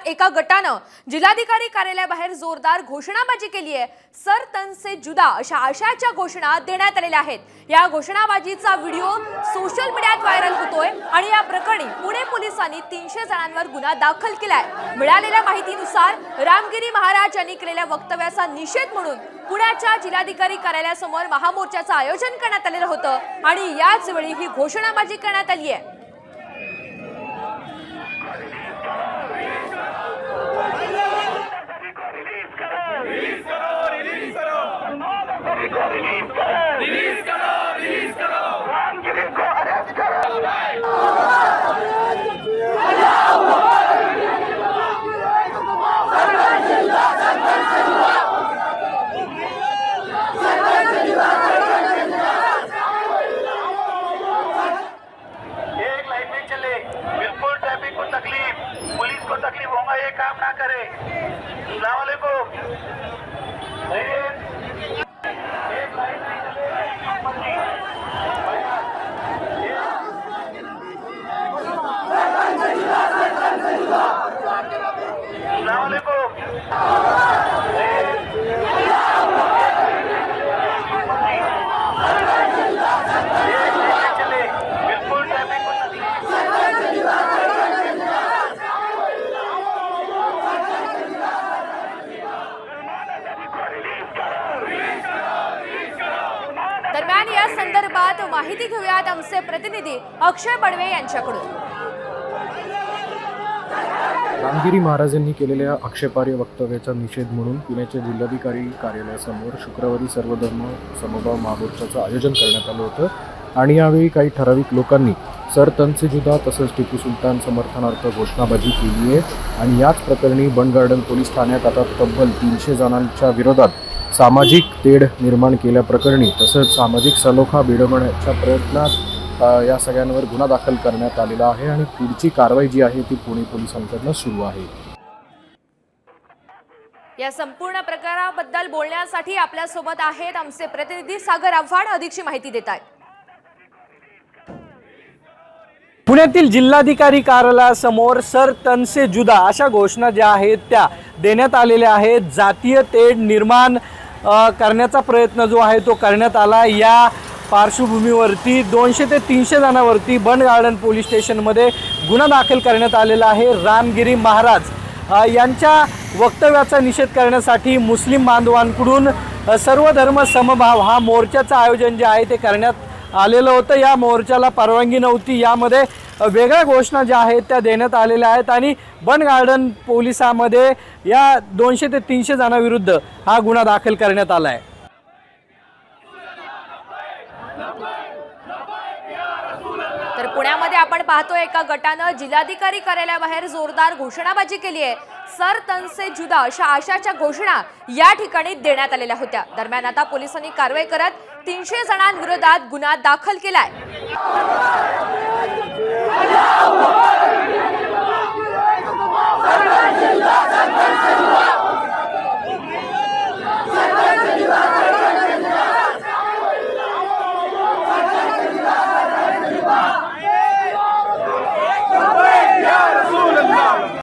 एका गटानं जिल्हाधिकारी कार्यालयाबाहेर जोरदार घोषणाबाजी केली आहे। सर तन से जुदा अशा आशयाच्या घोषणा देण्यात आलेल्या आहेत। या घोषणाबाजीचा व्हिडिओ सोशल मीडियात व्हायरल होतोय आणि या प्रकरणी पुणे पोलिसांनी 300 जणांवर गुन्हा दाखल केलाय। मिळालेल्या माहितीनुसार रामगिरी महाराज यांनी केलेल्या वक्तव्याचा निषेध म्हणून पुण्याच्या जिल्हाधिकारी कार्यालयासमोर महामोर्चाचं आयोजन करण्यात आलेलं होतं आणि याच वेळी ही घोषणाबाजी करण्यात आली आहे। बिल्कुल ट्रैफिक को तकलीफ, पुलिस को तकलीफ होगा, ये काम ना करे। अस्सलाम वालेकुम। एक लाइन में चले। अस्सलाम वालेकुम। दरम्यान या संदर्भात माहिती घेऊयात आमचे प्रतिनिधी अक्षय बडवे यांच्याकडून। रामगिरी महाराज यांनी केलेल्या आक्षेपार्ह वक्तव्याचा निषेध म्हणून पुण्याच्या जिल्हाधिकारी कार्यालयासमोर शुक्रवारी सर्वधर्म समभाव महामोर्चाचं आयोजन करण्यात आलं होतं आणि यावेळी काही ठराविक लोकांनी सर तन से जुदा तसंच टिपू सुलतान समर्थनार्थ घोषणाबाजी केली आहे आणि याच प्रकरणी बंड गार्डन पोलीस ठाण्यात आता तब्बल 300 जणांच्या विरोधात सामाजिक तेढ निर्माण केल्याप्रकरणी तसंच सामाजिक सलोखा बिडवण्याच्या प्रयत्नात या सगळ्यांवर गुन्हा दाखल करण्यात आलेला आहे आणि पुढची कारवाई जी आहे ती पुणे पोलिसांकडून सुरू आहे। या संपूर्ण प्रकाराबद्दल बोलण्यासाठी आपल्या सोबत आहेत आमचे प्रतिनिधी सागर आव्हाड, अधिकची माहिती देत आहेत। पुण्यातील जिल्हाधिकारी कार्यालयासमोर सर तन से जुदा अशा घोषणा ज्या आहेत त्या देण्यात आलेल्या आहेत। जातीय तेढ निर्माण करण्याचा प्रयत्न जो आहे तो करण्यात आला। या पार्श्वभूमीवरती 200 ते 300 जणांवरती बंड गार्डन पोलीस स्टेशनमध्ये गुन्हा दाखल करण्यात आलेला आहे। रामगिरी महाराज यांच्या वक्तव्याचा निषेध करण्यासाठी मुस्लिम बांधवांकडून सर्व धर्म समभाव हा मोर्चाचं आयोजन जे आहे ते करण्यात आलेलं होतं। या मोर्चाला परवानगी नव्हती, यामध्ये वेगळ्या घोषणा ज्या आहेत त्या देण्यात आलेल्या आहेत आणि बंड गार्डन पोलिसांमध्ये या 200 ते 300 जणांविरुद्ध हा गुन्हा दाखल करण्यात आला आहे। तर पुण्यामध्ये आपण पाहतोय एका गटानं जिल्हाधिकारी कार्यालयाबाहेर जोरदार घोषणाबाजी केली आहे। सर तन से जुदा अशा आशयाच्या घोषणा या ठिकाणी देण्यात आलेल्या होत्या। दरम्यान आता पोलिसांनी कारवाई करत 300 जणांविरोधात गुन्हा दाखल केलाय।